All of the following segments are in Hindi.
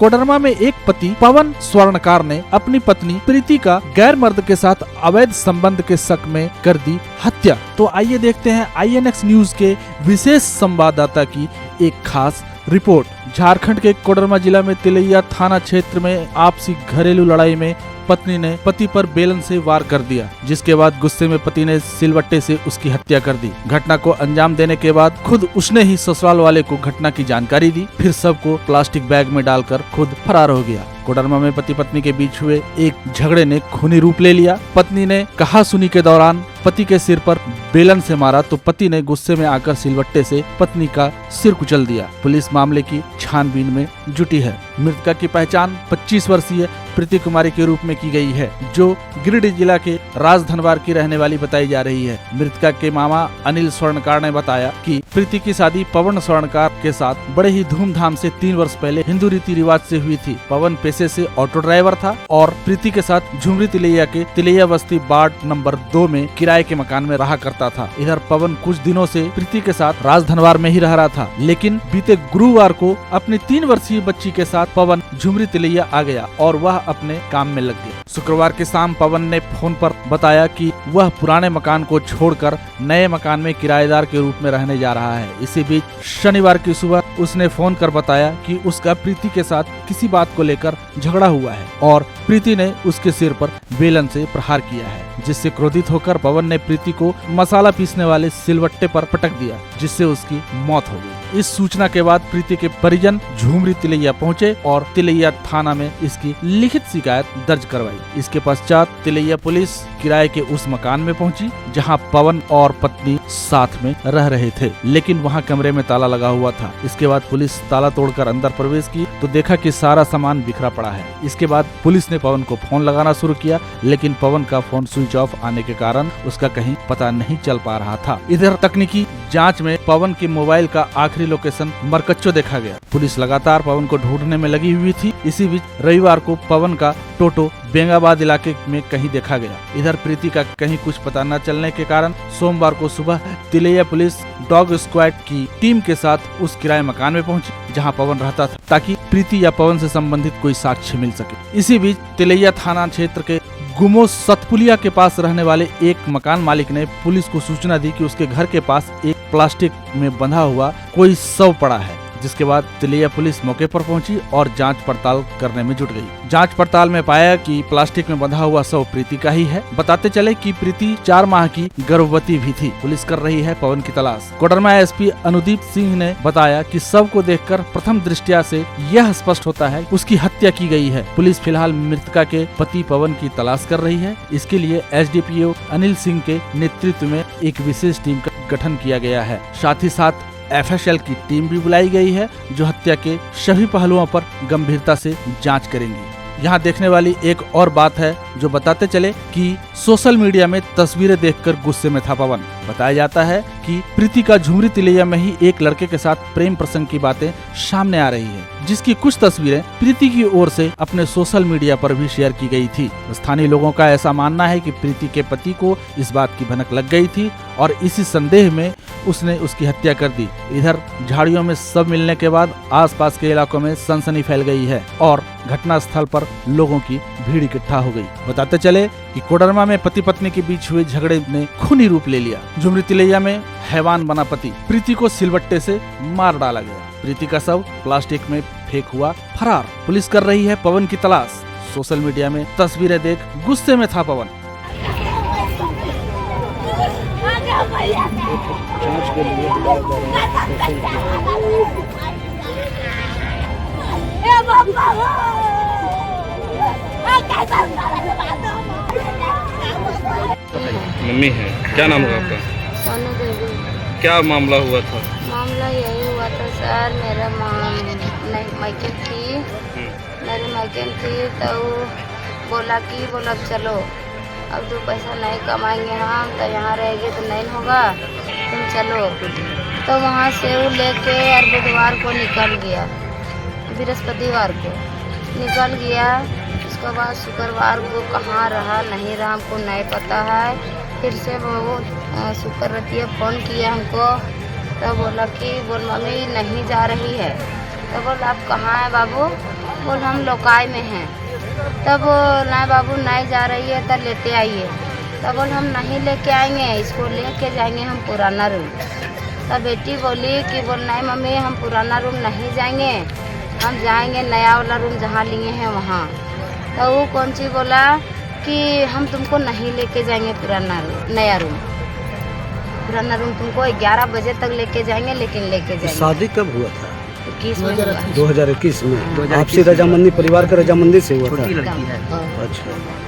कोडरमा में एक पति पवन स्वर्णकार ने अपनी पत्नी प्रीति का गैर मर्द के साथ अवैध संबंध के शक में कर दी हत्या। तो आइए देखते हैं INX न्यूज के विशेष संवाददाता की एक खास रिपोर्ट। झारखंड के कोडरमा जिला में तिलैया थाना क्षेत्र में आपसी घरेलू लड़ाई में पत्नी ने पति पर बेलन से वार कर दिया, जिसके बाद गुस्से में पति ने सिलवट्टे से उसकी हत्या कर दी। घटना को अंजाम देने के बाद खुद उसने ही ससुराल वाले को घटना की जानकारी दी, फिर सबको प्लास्टिक बैग में डालकर खुद फरार हो गया। कोडरमा में पति पत्नी के बीच हुए एक झगड़े ने खूनी रूप ले लिया। पत्नी ने कहा सुनी के दौरान पति के सिर पर बेलन से मारा तो पति ने गुस्से में आकर सिलवट्टे से पत्नी का सिर कुचल दिया। पुलिस मामले की छानबीन में जुटी है। मृतका की पहचान 25 वर्षीय प्रीति कुमारी के रूप में की गई है, जो गिरिडीह जिला के राजधनवार की रहने वाली बताई जा रही है। मृतका के मामा अनिल स्वर्णकार ने बताया कि प्रीति की शादी पवन स्वर्णकार के साथ बड़े ही धूमधाम से 3 वर्ष पहले हिंदू रीति रिवाज से हुई थी। पवन पेशे से ऑटो ड्राइवर था और प्रीति के साथ झुमरी तिलैया के तिलैया बस्ती वार्ड नंबर 2 में किराए के मकान में रहा करता था। इधर पवन कुछ दिनों से प्रीति के साथ राजधनवार में ही रह रहा था, लेकिन बीते गुरुवार को अपनी 3 वर्षीय बच्ची के साथ पवन झुमरी तिलैया आ गया और वह अपने काम में लग गया। शुक्रवार की शाम पवन ने फोन पर बताया कि वह पुराने मकान को छोड़कर नए मकान में किराएदार के रूप में रहने जा रहा है। इसी बीच शनिवार की सुबह उसने फोन कर बताया कि उसका प्रीति के साथ किसी बात को लेकर झगड़ा हुआ है और प्रीति ने उसके सिर पर बेलन से प्रहार किया है, जिससे क्रोधित होकर पवन ने प्रीति को मसाला पीसने वाले सिलवट्टे पर पटक दिया, जिससे उसकी मौत हो गई। इस सूचना के बाद प्रीति के परिजन झुमरी तिलैया पहुंचे और तिलैया थाना में इसकी लिखित शिकायत दर्ज करवाई। इसके पश्चात तिलैया पुलिस किराए के उस मकान में पहुंची जहां पवन और पत्नी साथ में रह रहे थे, लेकिन वहां कमरे में ताला लगा हुआ था। इसके बाद पुलिस ताला तोड़कर अंदर प्रवेश की तो देखा कि सारा सामान बिखरा पड़ा है। इसके बाद पुलिस ने पवन को फोन लगाना शुरू किया, लेकिन पवन का फोन स्विच ऑफ आने के कारण उसका कहीं पता नहीं चल पा रहा था। इधर तकनीकी जांच में पवन के मोबाइल का आखिरी लोकेशन मरकच्चो देखा गया। पुलिस लगातार पवन को ढूंढने में लगी हुई थी। इसी बीच रविवार को पवन का टोटो बेंगाबाद इलाके में कहीं देखा गया। इधर प्रीति का कहीं कुछ पता न चलने के कारण सोमवार को सुबह तिलैया पुलिस डॉग स्क्वाड की टीम के साथ उस किराए मकान में पहुंची जहां पवन रहता था, ताकि प्रीति या पवन से संबंधित कोई साक्ष्य मिल सके। इसी बीच तिलैया थाना क्षेत्र के गुमो सतपुलिया के पास रहने वाले एक मकान मालिक ने पुलिस को सूचना दी कि उसके घर के पास एक प्लास्टिक में बंधा हुआ कोई शव पड़ा है, जिसके बाद तिलैया पुलिस मौके पर पहुंची और जांच पड़ताल करने में जुट गई। जांच पड़ताल में पाया कि प्लास्टिक में बंधा हुआ शव प्रीति का ही है। बताते चले कि प्रीति 4 माह की गर्भवती भी थी। पुलिस कर रही है पवन की तलाश। कोडरमा SP अनुदीप सिंह ने बताया कि शव को देखकर प्रथम दृष्टया से यह स्पष्ट होता है उसकी हत्या की गई है। पुलिस फिलहाल मृतका के पति पवन की तलाश कर रही है। इसके लिए SDPO अनिल सिंह के नेतृत्व में एक विशेष टीम का गठन किया गया है। साथ ही साथ FSL की टीम भी बुलाई गई है, जो हत्या के सभी पहलुओं पर गंभीरता से जांच करेंगी। यहाँ देखने वाली एक और बात है जो बताते चले कि सोशल मीडिया में तस्वीरें देखकर गुस्से में था पवन। बताया जाता है कि प्रीति का झुमरी तिलैया में ही एक लड़के के साथ प्रेम प्रसंग की बातें सामने आ रही है, जिसकी कुछ तस्वीरें प्रीति की ओर से अपने सोशल मीडिया पर भी शेयर की गई थी। स्थानीय लोगों का ऐसा मानना है कि प्रीति के पति को इस बात की भनक लग गई थी और इसी संदेह में उसने उसकी हत्या कर दी। इधर झाड़ियों में शव मिलने के बाद आसपास के इलाकों में सनसनी फैल गई है और घटना स्थल पर लोगों की भीड़ इकट्ठा हो गई। बताते चले कि कोडरमा में पति पत्नी के बीच हुए झगड़े ने खूनी रूप ले लिया। झुमरी तिलैया में हैवान बना पति प्रीति को सिलवट्टे से मार डाला गया। प्रीति का शव प्लास्टिक में फेंक हुआ फरार। पुलिस कर रही है पवन की तलाश। सोशल मीडिया में तस्वीरें देख गुस्से में था पवन। मम्मी है, क्या नाम होगा आपका? सोनू देवी। क्या मामला हुआ था? मामला यही हुआ था सर, मेरा माइकन थी, मेरी माइकन थी तो बोला चलो अब 2 पैसा नहीं कमाएंगे हम तो यहाँ रहेंगे तो नहीं होगा, तुम चलो। तो वहाँ से वो लेके और बुधवार को निकल गया, बृहस्पतिवार को निकल गया। उसके बाद शुक्रवार को कहाँ रहा नहीं रहा हमको नहीं पता है। फिर से वो शुक्रवतिया फ़ोन किया हमको तो बोला कि मम्मी नहीं जा रही है। तो बोला आप कहाँ हैं बाबू? बोल हम लोकाई में हैं। तब बोल नहीं बाबू नहीं जा रही है तब लेते आइए। तब बोल हम नहीं लेके आएंगे, इसको लेके जाएंगे हम पुराना रूम। तब बेटी बोली कि बोल नहीं मम्मी हम पुराना रूम नहीं जाएंगे, हम जाएंगे नया वाला रूम जहाँ लिए हैं वहाँ। तो वो कौन सी बोला कि हम तुमको नहीं लेके जाएंगे पुराना रूम, नया रूम। पुराना रूम तुमको 11 बजे तक लेके जाएंगे, लेकिन लेके जाएंगे। शादी कब हुआ था? 21 में हुआ। 2021 में। आपसी रजामंदी, परिवार का रजामंदी से हुआ था? अच्छा।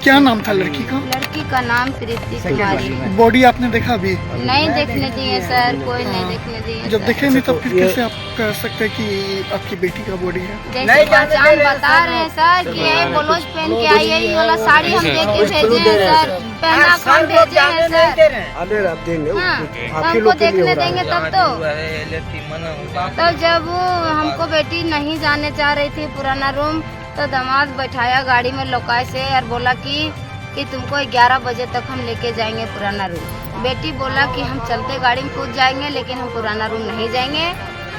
क्या नाम था लड़की का? लड़की का नाम प्रीति कुमारी। बॉडी आपने देखा अभी? नहीं देखने दिए सर, कोई नहीं देखने दिए। जब देखे नहीं तब फिर कैसे आप कह सकते हैं कि आपकी बेटी का बॉडी है? जैसे पहचान बता रहे हैं सर कि ये ब्लाउज पहन के आई है, ये वाला साड़ी हम दे के भेजे हैं सर, पहना कर भेजे हैं सर। अरे आप देंगे, हाँ, आपके हमको लोग के लिए देखने हो रहा देंगे है। तब तो जब वो हमको बेटी नहीं जाने चाह रही थी पुराना रूम, तो दामाद बैठाया गाड़ी में लोकाई से और बोला कि तुमको 11 बजे तक हम लेके जाएंगे पुराना रूम। बेटी बोला कि हम चलते गाड़ी में कूद जाएंगे, लेकिन हम पुराना रूम नहीं जाएंगे।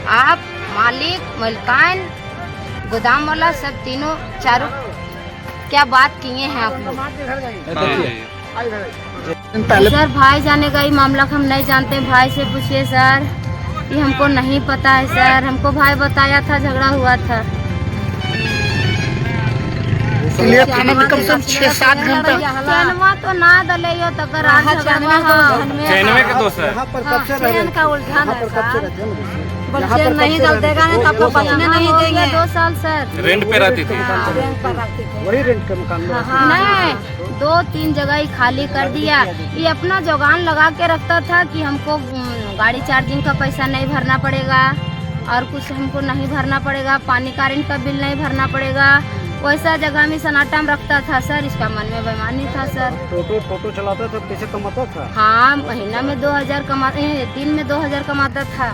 आप मालिक, मलकान, गोदाम वाला सब तीनों चारों क्या बात किए हैं आप लोग? पहले सर भाई जाने का ही मामला हम नहीं जानते, भाई से पूछिए सर, ये हमको नहीं पता है सर। हमको भाई बताया था झगड़ा हुआ था। लिए थाना में कम से कम 6-7 घंटा। चैनवा तो ना दले यो तकरार झगड़वा चैनवे के दोस्त है। यहाँ पर कब से रहे? चैन का उलझन है सर। बच्चे नहीं जल देगा नहीं तो आपको बचने नहीं देंगे। 2 साल सर रेंट पे रहती थी। वही रेंट का मकान में? नहीं, 2-3 जगह ही खाली कर दिया। ये अपना जुगान लगा के रखता था कि हमको गाड़ी चार्जिंग का पैसा नहीं भरना पड़ेगा और कुछ हमको नहीं भरना पड़ेगा, पानी करेंट का बिल नहीं भरना पड़ेगा। वैसा जगह में सन्नाटा में रखता था सर, इसका मन में बेईमानी था सर। टोटो चलाता था, पैसे कमाता था? हाँ, महीना में 2000 कमाते हैं, दिन में 2000 कमाता था,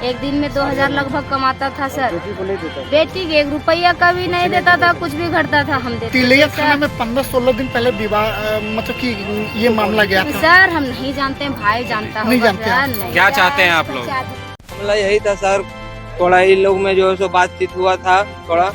एक दिन में 2000 लगभग कमाता था सर। बेटी को नहीं देता? बेटी के 1 रुपया का भी नहीं देता था, कुछ भी घटता था हम देते तिलैया थे थाना सर। में 15-16 दिन पहले विवाह मतलब कि ये मामला गया था। सर हम नहीं जानते हैं, भाई जानता नहीं होगा जानते सर, आप? नहीं। क्या चाहते हैं आप लोग? मामला यही था सर, थोड़ा इन लोग में जो है सो बातचीत हुआ था थोड़ा,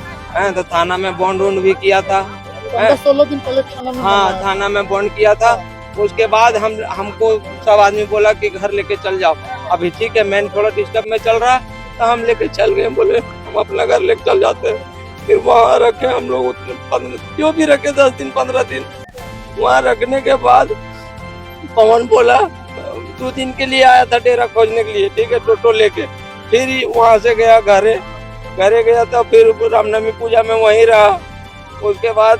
तो थाना में बॉन्ड वॉन्ड भी किया था। 15-16 दिन पहले थाना में। हाँ, थाना में बॉन्ड किया था। उसके बाद हमको सब आदमी बोला कि घर लेके चल जाओ। अभी ठीक है, मैन थोड़ा डिस्टर्ब में चल रहा है तो हम लेके चल गए, बोले हम अपना घर लेके चल जाते हैं। फिर वहाँ रखे हम लोग जो भी रखे 10 दिन 15 दिन वहाँ रखने के बाद पवन बोला 2 दिन के लिए आया था डेरा खोजने के लिए, ठीक है, टोटो लेके। फिर वहाँ से गया घरे गया था, फिर रामनवमी पूजा में वहीं रहा। उसके बाद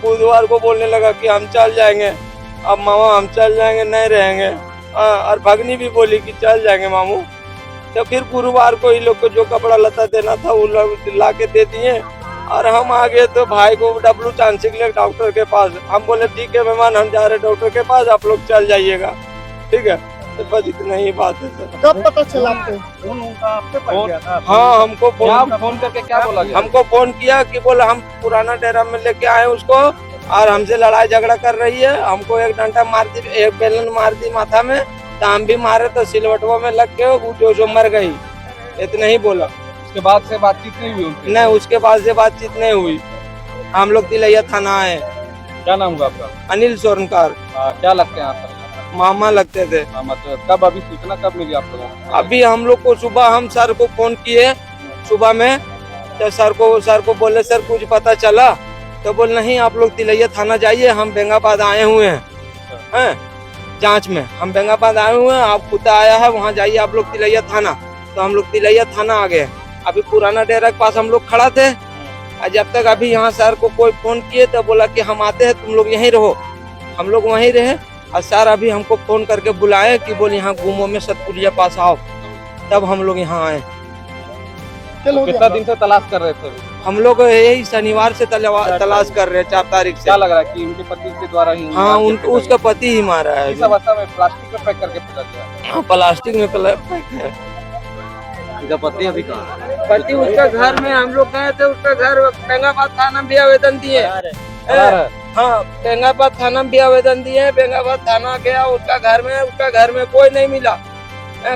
बुधवार को बोलने लगा कि हम चल जाएंगे, अब मामा हम चल जाएंगे, नहीं रहेंगे। और भगनी भी बोली कि चल जाएंगे मामू। तो फिर गुरुवार को इन लोग को जो कपड़ा लता देना था वो लोग ला के दे दिए और हम आ गए। तो भाई को डब्लू चांसी के लिए डॉक्टर के पास, हम बोले ठीक है मेहमान, हम जा रहे डॉक्टर के पास, आप लोग चल जाइएगा, ठीक है। तो बस इतना ही बात है सर। कब पता चला आपको? हाँ, हमको फोन करके क्या बोला गया? हमको फोन किया कि बोला हम पुराना डेरा में लेके आए उसको और हमसे लड़ाई झगड़ा कर रही है, हमको एक डंडा मार दी, एक बेलन मार दी माथा में, तो हम भी मारे तो सिलवटवा में लग के वो जो मर गई, इतना ही बोला। उसके बाद से बातचीत नहीं हुई उनकी? नहीं, उसके बाद से बातचीत नहीं हुई। हम लोग तिलैया थाना आए। क्या नाम हुआ आपका? अनिल सोरनकार। क्या लगते हैं आप? मामा लगते थे। मतलब कब अभी सूचना कब मिली आप लोगों को? अभी हम लोग को सुबह हम सर को फोन किए सुबह में, तो सर को बोले सर कुछ पता चला? तो बोल नहीं, आप लोग तिलैया थाना जाइए, हम बेंगाबाद आए हुए हैं जांच में, हम बेंगाबाद आए हुए हैं, आप कुत्ता आया है, वहाँ जाइए आप लोग तिलैया थाना। तो हम लोग तिलैया थाना आ गए। अभी पुराना डेरा के पास हम लोग खड़ा थे, जब तक अभी यहाँ सर को कोई फोन किए तो बोला कि हम आते हैं, तुम लोग यहीं रहो। हम लोग वहीं रहे और सर अभी हमको फोन करके बुलाए कि बोल यहाँ गुमो में सतपुरिया पास आओ, तब हम लोग यहाँ आए। कितना दिन से तलाश कर रहे थे? हम लोग यही शनिवार से तलाश कर रहे हैं, 4 तारीख से। क्या लग रहा है कि उनके पति के द्वारा ही? हाँ, उसका पति ही मारा है। इस अवस्था में प्लास्टिक में पैक करके पकड़ लिया? हाँ, प्लास्टिक में पैक है। उनका पति अभी कहाँ? पति उसका घर में, हम लोग गए थे उसका घर, बेंगाबाद थाना भी आवेदन दिए। हाँ, बेंगाबाद थाना भी आवेदन दिए, बेंगाबाद थाना गया उसका घर में कोई नहीं मिला।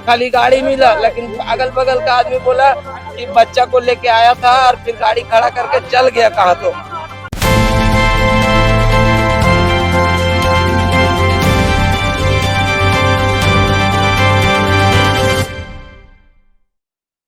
खाली गाड़ी मिला, लेकिन अगल बगल का आदमी बोला कि बच्चा को लेके आया था और फिर गाड़ी खड़ा करके चल गया कहाँ तो।